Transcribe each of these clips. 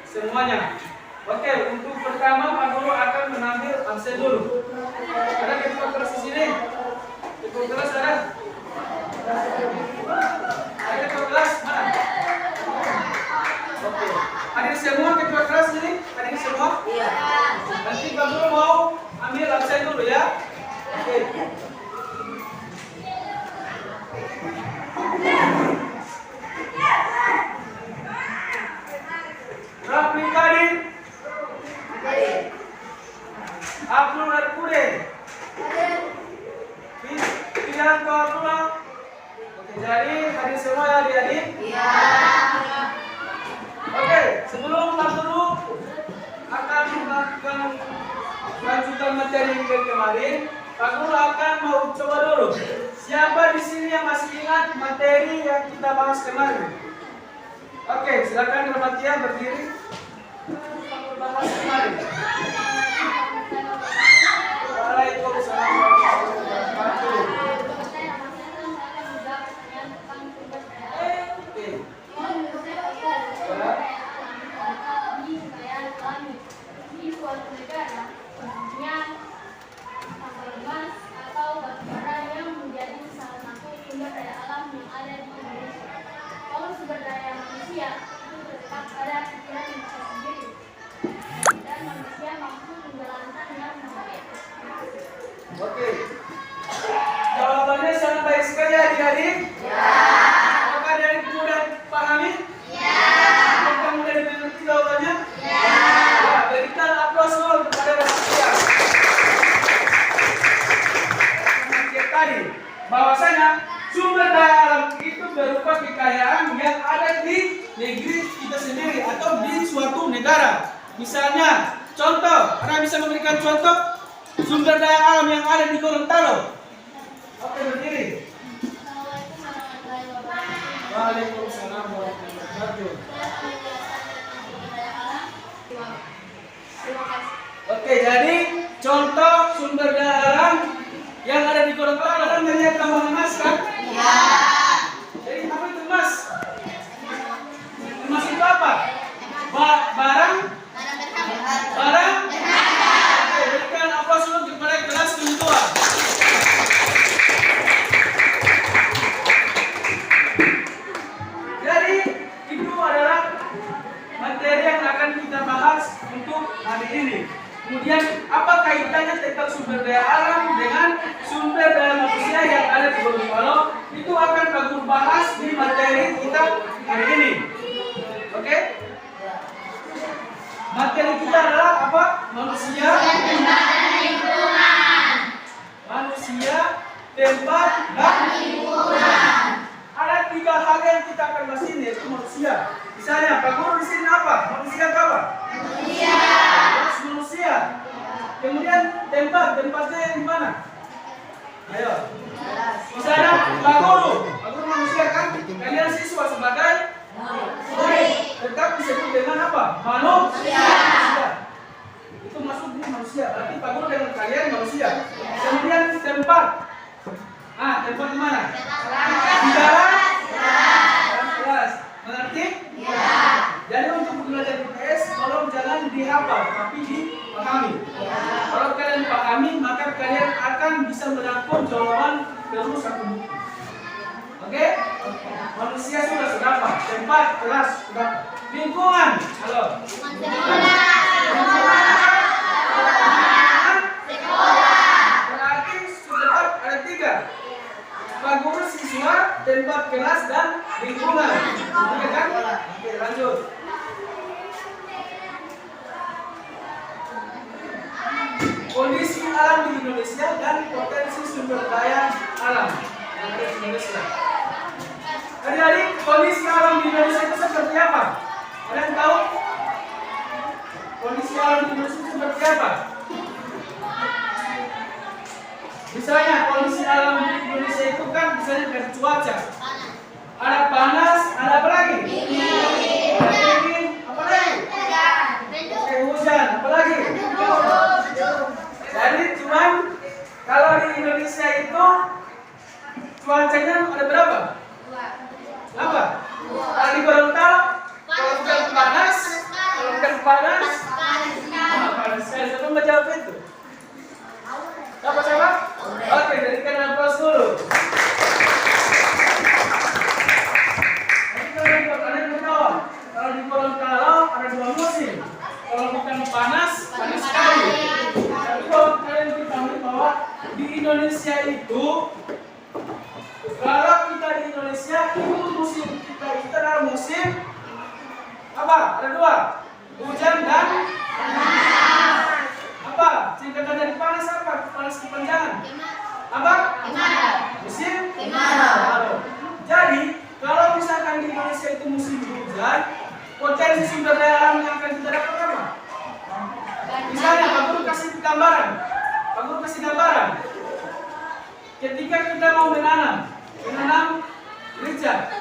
semuanya. Oke, untuk pertama Pak Guru akan mengambil absen dulu. Ada ketua kelas di sini? Ketua kelas ada? Ada ketua kelas mana? Oke, hadir semua ketua kelas ini? Hadir semua? Iya. Nanti Pak Guru mau ambil absen dulu ya. Oke. Rafi Karim, Abdul Arkude, Pianto Abdullah. Oke, jadi hadir semua ya adik-adik? Iya. Oke, sebelum Pak Guru akan melakukan lanjutan materi yang kemarin, Pak Guru akan mau coba dulu. Siapa di sini yang masih ingat materi yang kita bahas kemarin? Oke, silakan Ramatia berdiri. Bahas kemarin. Waalaikumsalam warahmatullahi wabarakatuh. Di suatu negara, contohnya emas atau batubara yang menjadi salah satu sumber daya alam yang ada di Indonesia. Kalau sumber daya manusia itu terletak pada pikiran manusia sendiri, dan manusia mampu menjalankan yang baik. Oke. Jawabannya sangat baik sekali adik-adik. Ya. Apakah adik mudah pahami? Ya. Apakah mudah dimengerti jawabannya? Ya. Berikan aplaus dulu kepada Rasulullah. Tadi bahwasanya sumber daya alam itu berupa kekayaan yang ada di negeri kita sendiri atau di suatu negara. Misalnya, contoh, Anda bisa memberikan contoh sumber daya alam yang ada di Gorontalo. Oke, berdiri. Waalaikumsalam warahmatullahi wabarakatuh. Oke, jadi contoh sumber daya alam yang ada di Gorontalo kan melihat tambang emas kan? Iya. Jadi apa itu emas? Emas itu apa? Barang? Barang? Oke, berikan aplaus dulu kepada kelas kedua. Jadi itu adalah materi yang akan kita bahas untuk hari ini. Kemudian apa kaitannya tentang sumber daya alam dengan sumber daya manusia yang ada di Gorontalo? Itu akan Pak Guru bahas di materi kita hari ini. Oke? Materi kita adalah apa? Manusia, manusia, tempat, dan lingkungan. Ada 3 hal yang kita akan bahas ini, yaitu manusia. Misalnya, Pak Guru di sini apa? Manusia apa? Manusia. Kemudian tempatnya di mana? Ayo. Misalnya Pak Guru manusia kan? Kalian siswa sebagai murid. Tetap disebut dengan apa? Manusia. Itu masuk di manusia. Berarti Pak Guru dengan kalian manusia. Kemudian tempat. Tempat di mana? Di dalam kelas. Mengerti? Ya. Jadi untuk belajar IPS, tolong jangan dihafal, tapi dipahami. Kalau kalian pahami, maka kalian akan bisa merangkum jawaban dari satu buku. Oke? Manusia sudah apa? Tempat, kelas sudah. Lingkungan. Halo. Berarti sudah ada 3. Pak Guru, siswa, tempat kelas, dan lingkungan. Oke kan? Oke, lanjut. Kondisi alam di Indonesia dan potensi sumber daya alam yang ada di Indonesia. Adik-adik, kondisi alam di Indonesia itu seperti apa? Kalian tahu? Kondisi alam di Indonesia itu seperti apa? Misalnya kondisi alam di Indonesia itu kan misalnya dari cuaca. Ada panas, ada apa lagi? Dingin, apa lagi? Oke, hujan, apa lagi? Jadi cuman kalau di Indonesia itu cuacanya ada berapa? Apa? Kalau di Gorontalo, kalau bukan panas, panas? Panas sekali. Siapa menjawab itu? Siapa? Oke, berikan aplaus dulu. Kalau di Gorontalo ada 2 musim. Kalau bukan panas sekali. Tapi kalau kalian ketahui bahwa di Indonesia itu, kalau kita di Indonesia itu musim kita itu adalah musim apa? Ada 2, hujan dan apa? Singkatan dari panas apa? Panas kepanjangan. Apa? Musim kemarau. Jadi kalau misalkan di Indonesia itu musim hujan, potensi sumber daya alam yang akan kita dapat apa? Misalnya, Pak Guru kasih gambaran. Ketika kita mau menanam merica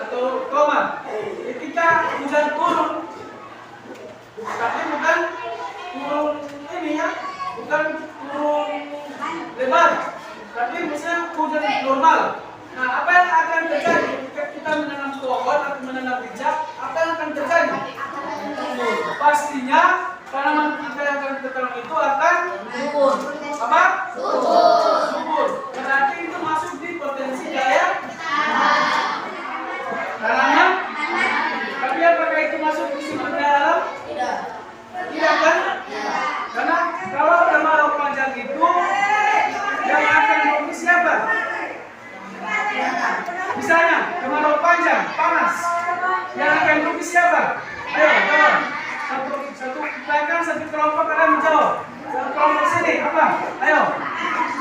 atau tomat, ketika hujan turun, tapi bukan turun ini ya, bukan turun lebar, tapi misalnya hujan normal. Nah, apa yang akan terjadi ketika kita menanam pohon atau menanam merica? Apa yang akan terjadi? Pastinya tanaman kita yang akan kita tanam itu akan subur. Apa? Subur. Berarti itu masuk di potensi daya tanaman. Tapi apakah itu masuk di sumber daya alam? Tidak kan? Karena kalau kemarau panjang itu yang akan merugi siapa? Misalnya kemarau panjang, panas, yang akan merugi siapa? Ayo, jawab. Satu kelompok kalian menjawab. Satu kelompok sini apa? Ayo.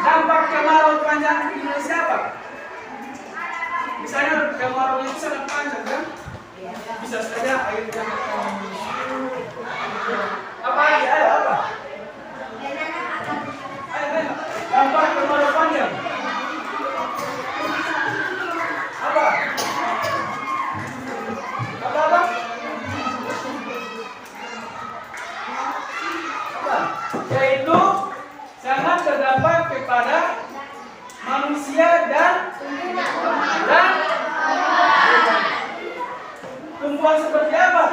Dampak kemarau panjang di Indonesia apa? Misalnya kemarau itu sangat panjang kan? Bisa saja air yang apa lagi? Ayo apa? Ayo. Dampak kemarau panjang. Apa? Yaitu sangat berdampak kepada manusia dan tumbuhan seperti apa?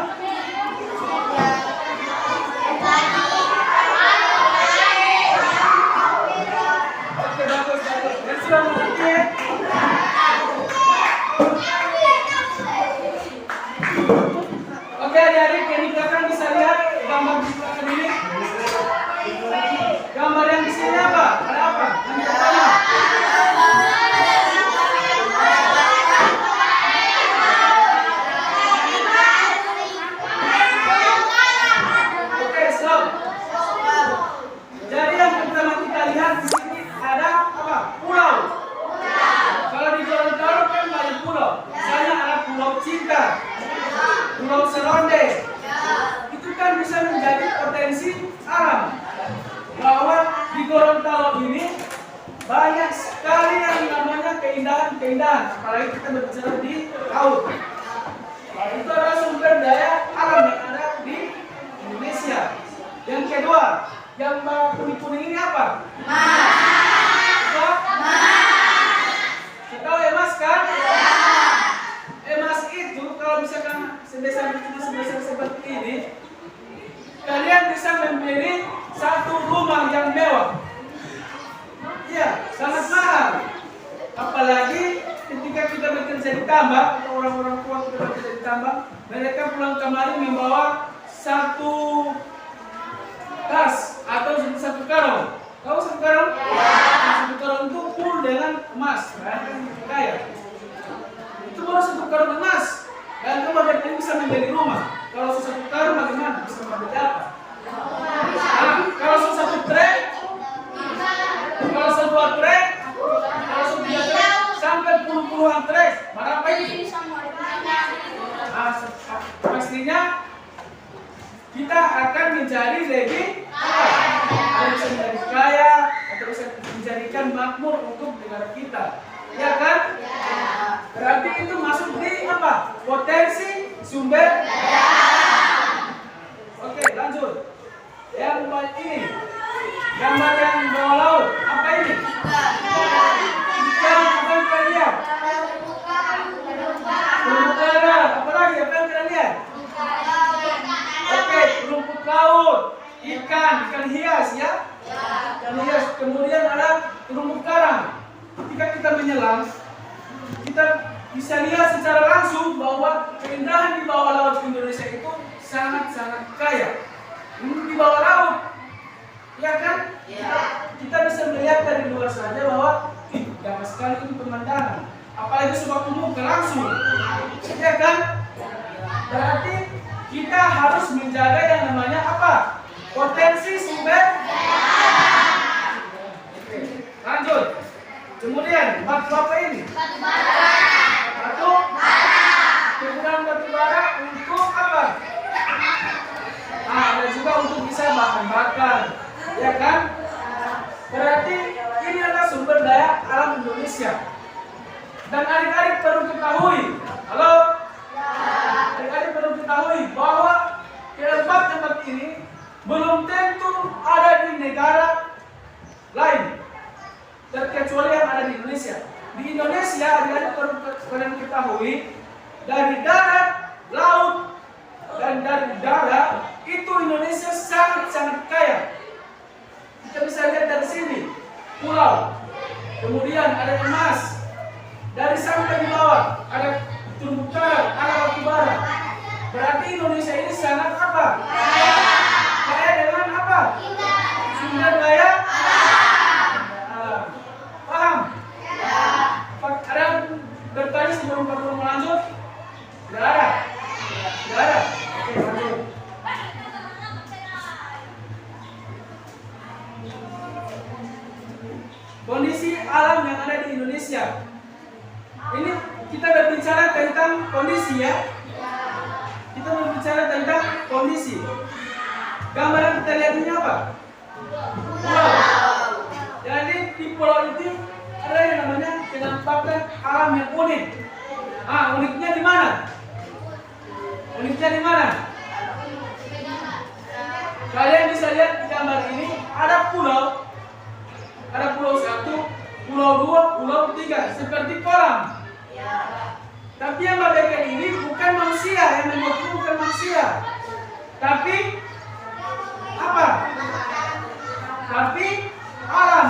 Oke, bagus. Dan sudah mengerti ya? Oke, adik-adik yang di belakang bisa lihat gambar di belakang ini. Gambar yang di sini apa? Ada apa? Yang pertama. Oke, stop. Jadi yang pertama kita lihat di sini ada apa? Pulau. Kalau di Gorontalo kan banyak pulau. Misalnya ada Pulau Cinta, Pulau Seronde. Itu kan bisa menjadi potensi alam. Bahwa di Gorontalo ini banyak sekali yang namanya keindahan, apalagi kita berbicara di laut. Nah, itu adalah sumber daya alam yang ada di Indonesia. Yang kedua, yang kuning-kuning ini apa? Kita tahu emas kan? Emas itu kalau misalkan sebesar seperti ini, kalian bisa membeli satu rumah yang mewah. Iya, sangat mahal. Apalagi ketika kita bekerja di tambang, atau orang-orang tua kita bekerja di tambang, mereka pulang kemari membawa satu tas atau satu karung. Tahu satu karung? Satu karung itu full dengan emas. Kaya. Itu baru satu karung emas. Dan kamu berarti bisa membeli rumah. Kalau satu karung bagaimana? Bisa membeli apa? Nah, kalau satu trek, kalau dua trek, kalau tiga trek, sampai puluhan trek, berapa ini? Pastinya kita akan menjadi lebih bisa menjadi kaya atau bisa menjadikan makmur untuk negara kita, ya kan? Berarti itu masuk di apa? Potensi sumber daya. Oke, lanjut. Yang ini gambar yang bawah laut, apa ini? Ikan, apa yang kalian lihat? Terumbu karang. Apa lagi? Apa yang kalian lihat? ikan hias ya. Ikan hias. Kemudian ada terumbu karang. Ketika kita menyelam, kita bisa lihat secara langsung bahwa keindahan di bawah laut Indonesia itu sangat-sangat kaya. Di bawah laut, ya kan? Kita bisa melihat dari luar saja bahwa gampang sekali itu pemandangan. Apalagi sewaktu muka langsung, ya kan? Berarti kita harus menjaga yang namanya apa? Potensi sumber. Lanjut. Kemudian batu apa ini? Batu kegunaan batu bara untuk apa? Ada juga untuk bisa bahan bakar, ya kan? Berarti ini adalah sumber daya alam Indonesia. Dan adik-adik perlu ketahui, halo? Adik-adik perlu ketahui bahwa tempat-tempat ini belum tentu ada di negara lain, terkecuali yang ada di Indonesia. Di Indonesia, adik-adik perlu kalian ketahui, dari darat, laut, dan dari udara, itu Indonesia sangat-sangat kaya. Kita bisa lihat dari sini, pulau, kemudian ada emas, dari sampai di bawah ada terumbu karang, ada batu bara. Berarti Indonesia ini sangat apa? Kaya dengan apa? Sumber daya alam. Paham? Ada bertanya sebelum perlu melanjut? Tidak ada? Tidak ada? Oke, lanjut. Kondisi alam yang ada di Indonesia. Ini kita berbicara tentang kondisi ya. Kita berbicara tentang kondisi. Gambaran kita lihat ini apa? Pulau. Jadi di pulau itu ada yang namanya penampakan alam yang unik. Uniknya di mana? Uniknya di mana? Kalian bisa lihat di gambar ini ada pulau. Ada pulau 1, pulau 2, pulau 3 seperti kolam. Tapi yang membedakan ini bukan manusia, yang membuat ini bukan manusia. Tapi apa? Tapi alam.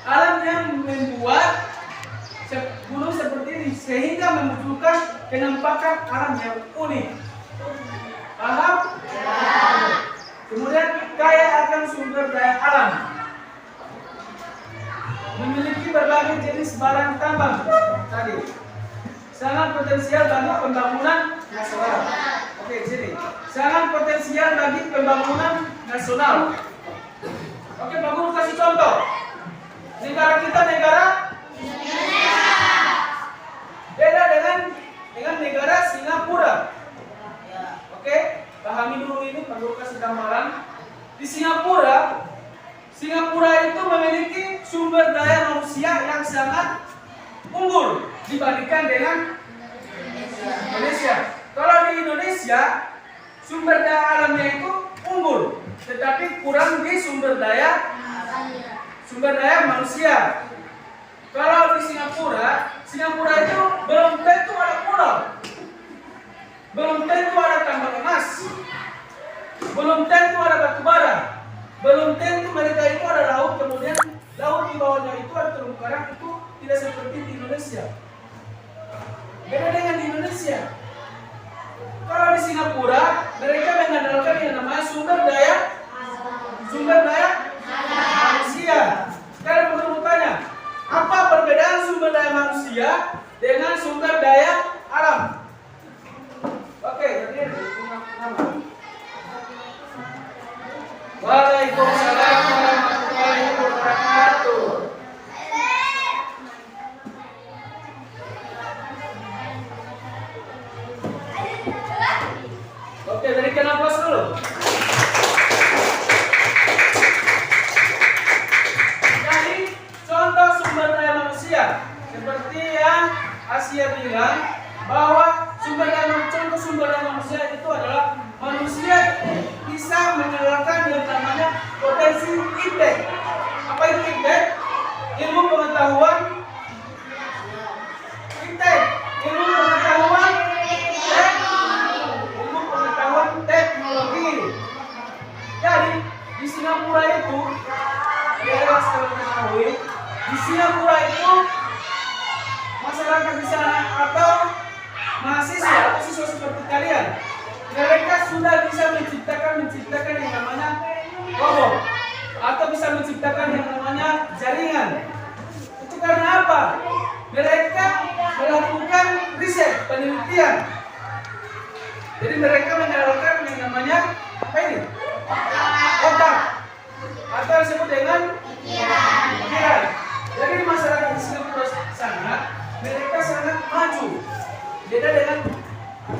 Alam yang membuat gunung seperti ini sehingga memunculkan penampakan alam yang unik. Paham? Kemudian kaya akan sumber daya alam. Memiliki berbagai jenis barang tambang tadi. Sangat potensial bagi pembangunan nasional. Oke, sini. Sangat potensial bagi pembangunan nasional. Oke, Pak Guru kasih contoh. Negara kita negara Indonesia. Beda dengan negara Singapura. Oke, pahami dulu ini, Pak Guru kasih gambaran. Di Singapura itu memiliki sumber daya manusia yang sangat unggul dibandingkan dengan Indonesia. Kalau di Indonesia sumber daya alamnya itu unggul, tetapi kurang di sumber daya manusia. Kalau di Singapura itu belum tentu ada pulau, belum tentu ada tambang emas, belum tentu ada batu bara. Belum tentu mereka itu ada laut, kemudian laut di bawahnya itu ada terumbu karang, itu tidak seperti di Indonesia. Beda dengan di Indonesia. Kalau di Singapura, mereka mengandalkan yang namanya sumber daya manusia. Sekarang perlu tanya, apa perbedaan sumber daya manusia dengan sumber daya alam? Oke, jadi nama. Waalaikumsalam warahmatullahi wabarakatuh. Oke, berikan aplaus dulu. Jadi, contoh sumber daya manusia seperti yang Asia bilang bahwa sumber daya manusia itu adalah manusia bisa menyalurkan yang namanya potensi IPTEK. Apa itu IPTEK? Ilmu pengetahuan IPTEK. Ilmu pengetahuan teknologi. Jadi Di Singapura itu masyarakat di sana atau mahasiswa atau siswa seperti kalian, mereka sudah bisa menciptakan yang namanya robot atau bisa menciptakan yang namanya jaringan. Itu karena apa? Mereka melakukan riset, penelitian. Jadi mereka mengandalkan yang namanya apa ini? Otak atau disebut dengan pikiran. Jadi masyarakat di Singapura sana mereka sangat maju. Beda dengan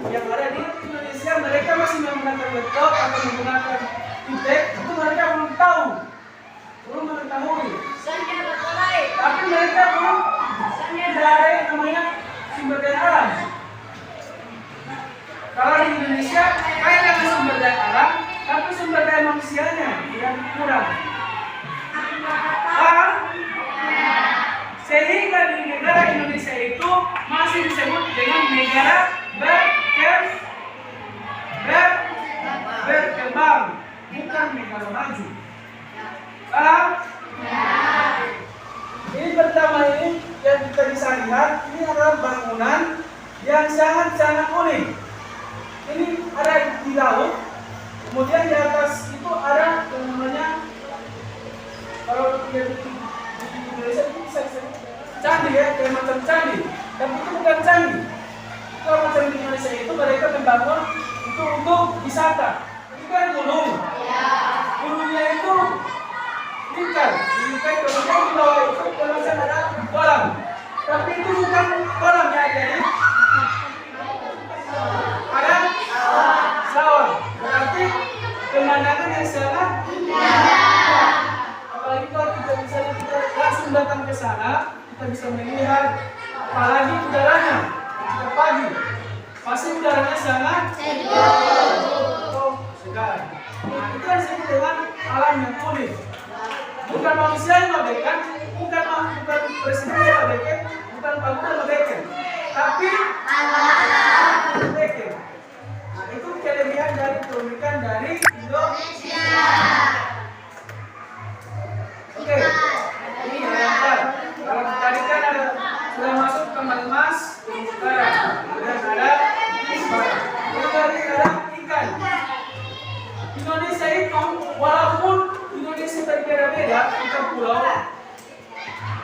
yang ada di Indonesia, mereka masih menggunakan laptop atau menggunakan ipad, itu mereka belum mengetahui. Tapi mereka belum tidak ada yang namanya sumber daya alam. Kalau di Indonesia kaya dengan sumber daya alam, tapi sumber daya manusianya yang kurang. Sehingga di negara Indonesia itu masih disebut dengan negara berkembang, bukan negara maju. Paham? Ini pertama ini yang kita bisa lihat, ini adalah bangunan yang sangat-sangat unik. Ini ada di laut, kemudian di atas itu ada yang namanya, kalau di Indonesia itu bisa disebut candi ya, kayak macam candi. Tapi itu bukan candi. Kalau macam di Indonesia itu mereka membangun itu untuk wisata. Itu kan gunung. Gunungnya itu lingkar, kemudian di bawah itu kemudian ada kolam. Tapi itu bukan kolam ya, jadi ada sawah. Berarti pemandangan yang sangat indah. Apalagi kalau kita langsung datang ke sana, kita bisa melihat apalagi udaranya ketika pagi. Pasti udaranya sangat segar. Nah, itu yang disebut dengan alam yang unik. Bukan manusia yang mabekkan, bukan presiden yang mabekkan, bukan bangunan yang mabekkan, tapi alam mabekkan. Nah, itu kelebihan dari keunikan dari Indonesia. Oke, ini yang kalau tadi kan ada sudah masuk tambang emas, kemudian ada bara, kemudian ada ikan. Indonesia itu walaupun Indonesia berbeda-beda, kita pulau,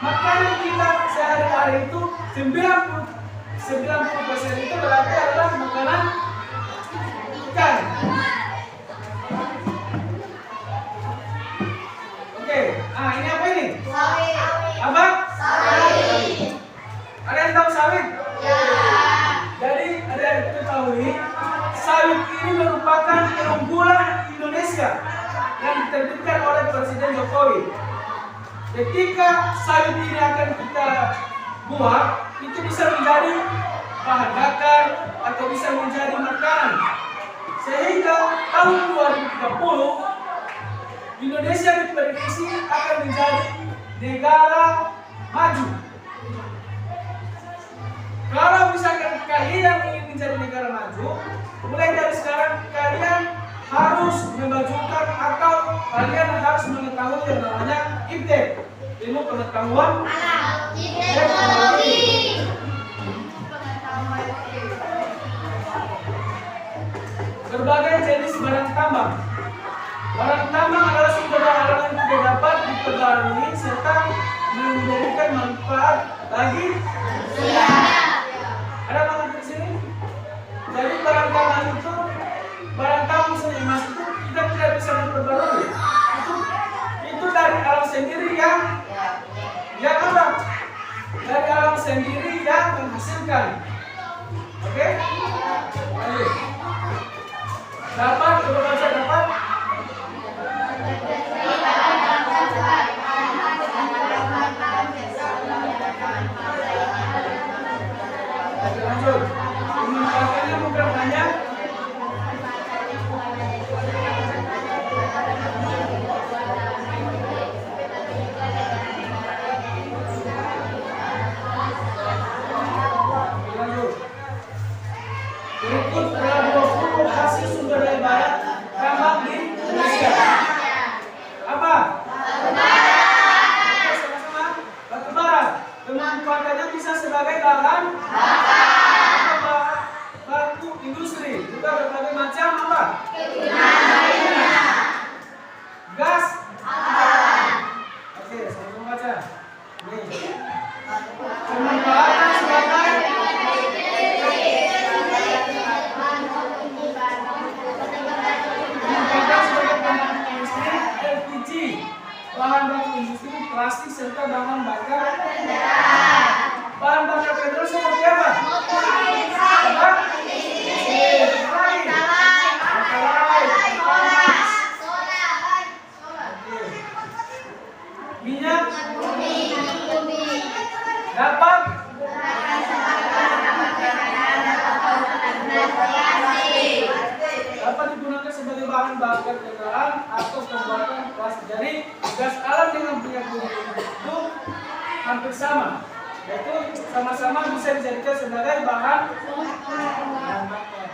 makanan kita sehari-hari itu 90% itu berarti adalah makanan ikan. Oke, nah ini apa ini? Sawit. Apa? Sawit. Ada yang tahu sawit? Ya. Jadi ada yang ketahui, sawit ini merupakan keunggulan Indonesia yang diterbitkan oleh Presiden Jokowi. Ketika sawit ini akan kita buat, itu bisa menjadi bahan bakar atau bisa menjadi makanan. Sehingga tahun 2030 Indonesia diprediksi akan menjadi negara maju. Kalau misalkan kalian ingin menjadi negara maju, mulai dari sekarang kalian harus memajukan atau kalian harus mengetahui yang namanya IPTEK, ilmu pengetahuan teknologi. Berbagai jenis barang tambang. Barang tambang adalah sumber daya alam yang tidak dapat diperbarui serta memberikan manfaat bagi manusia. Ada banget di sini. Jadi barang tambang itu, barang tambang misalnya emas itu kita tidak bisa memperbarui. Itu dari alam sendiri yang apa? Dari alam sendiri yang menghasilkan. Oke? Lanjut. Dapat, coba baca dapat. Lanjut. Memanfaatkannya bukan hanya berikut adalah 20 hasil sumber daya plastik serta bahan bakar Bahan bakar petrol seperti apa? Minyak dapat digunakan sebagai bahan bakar kendaraan atau pembuatan plastik. Jadi gas alam dengan minyak bumi itu hampir sama, yaitu sama-sama bisa dijadikan sebagai bahan bakar.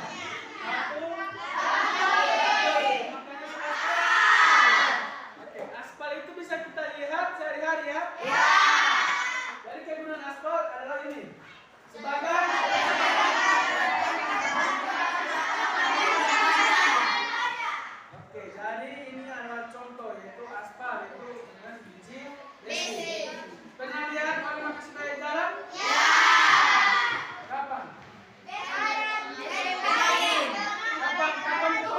Aspal itu bisa kita lihat sehari-hari ya. Jadi kegunaan aspal adalah ini sebagai jadi ini adalah contoh yaitu aspal itu dengan biji besi. Pernah lihat bagaimana supaya jalan? Ya. Kapan? Kapan itu?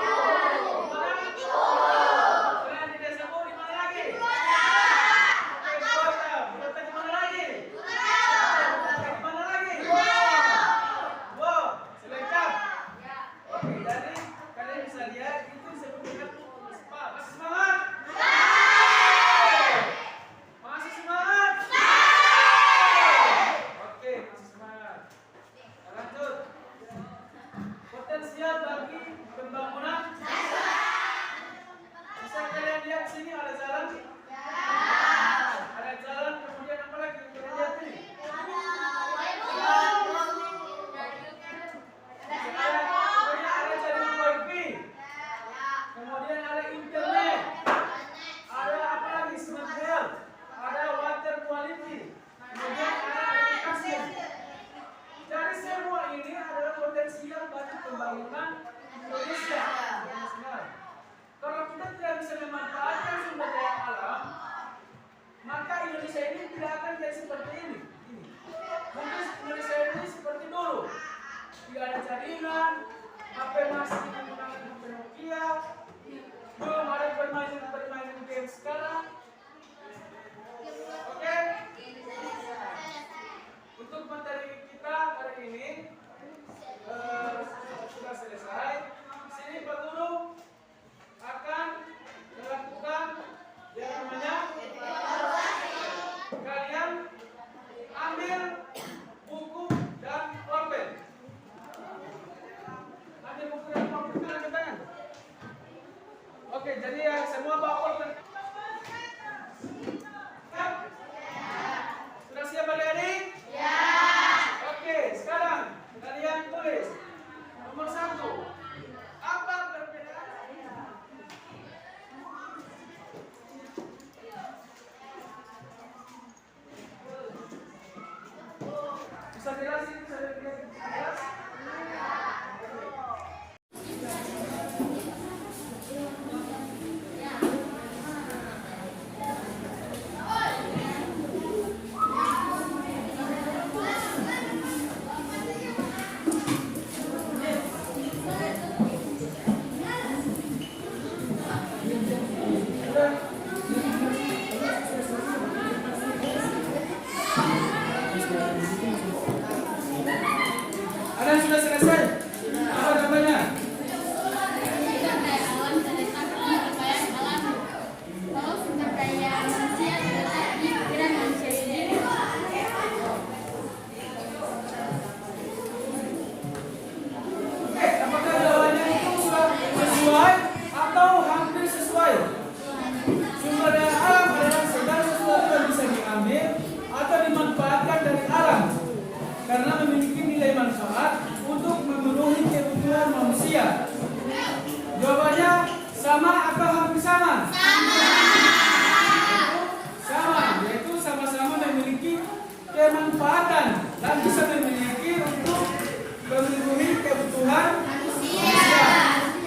Pernah di desa Bu di mana lagi? Oke, di kota. Kota di mana lagi? Di mana lagi? Wow, selengkap. Oke, jadi kalian bisa lihat itu disebut dengan aspal. Masih semangat? Masih semangat? Oke, masih semangat. Lanjut. Potensial bagi pembangunan. Bisa kalian lihat sini ada jalan? Ada jalan, kemudian apa lagi? Kalian lihat ini. Kemudian ada jaringan wifi. Kemudian ada internet. Ada apa lagi? Smart health. Ada water quality. Kemudian ada education. Jadi semua ini adalah potensial bagi pembangunan Indonesia. Kalau kita tidak bisa memanfaatkan sumber daya alam, maka Indonesia ini tidak akan jadi seperti ini. Mungkin Indonesia ini seperti dulu. Tidak ada jaringan, HP masih menggunakan HP Nokia, belum ada permainan game sekarang. Oke? Untuk materi kita hari ini sudah selesai. Sini Pak Guru akan melakukan yang namanya kalian ambil buku dan pulpen. Ambil buku dan pulpen ke tangan. Oke, jadi ya semua bawa pulpen. Siap? Sudah siap adik-adik? Ya. Oke, sekarang kalian tulis nomor 1. Apa perbedaan? Bisa jelasin, bisa jelas? Ada yang sudah selesai? Apa namanya? Sumber daya alam terletak di kekayaan alam. Kalau sumber daya manusia terletak di pikiran manusia sendiri. Oke, apakah jawabannya itu sudah sesuai atau hampir sesuai? Sumber daya alam adalah segala sesuatu yang bisa diambil atau dimanfaatkan dari alam karena memiliki nilai manfaat untuk memenuhi kebutuhan manusia. Jawabannya sama atau hampir sama? Sama, yaitu sama-sama memiliki kemanfaatan dan bisa memiliki untuk memenuhi kebutuhan manusia.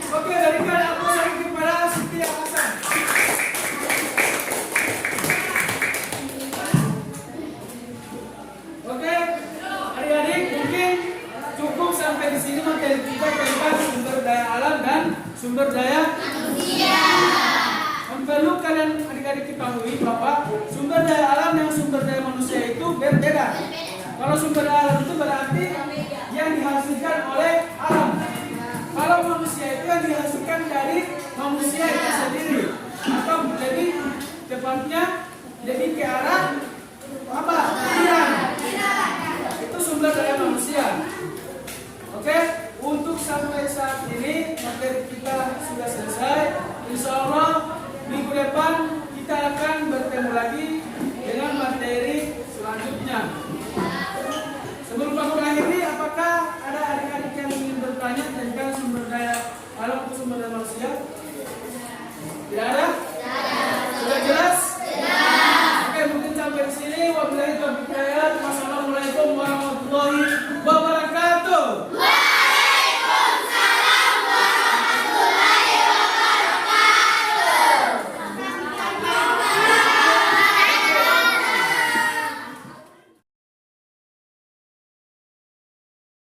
Oke, berikan aplaus kepada Siti Hasan. Oke, adik-adik mungkin cukup sampai di sini materi kita tentang sumber daya alam dan sumber daya manusia. perlu kalian adik-adik ketahui bahwa sumber daya alam dan sumber daya manusia itu berbeda. Kalau sumber daya alam itu berarti yang dihasilkan oleh alam. Kalau manusia itu yang dihasilkan dari manusia itu sendiri, atau lebih tepatnya lebih ke arah apa? Pikiran. Itu sumber daya manusia. Oke, untuk sampai saat ini materi kita sudah selesai. Insya Allah minggu depan kita akan bertemu lagi dengan materi selanjutnya. Sebelum aku akhiri, apakah ada adik-adik yang ingin bertanya tentang sumber daya alam atau sumber daya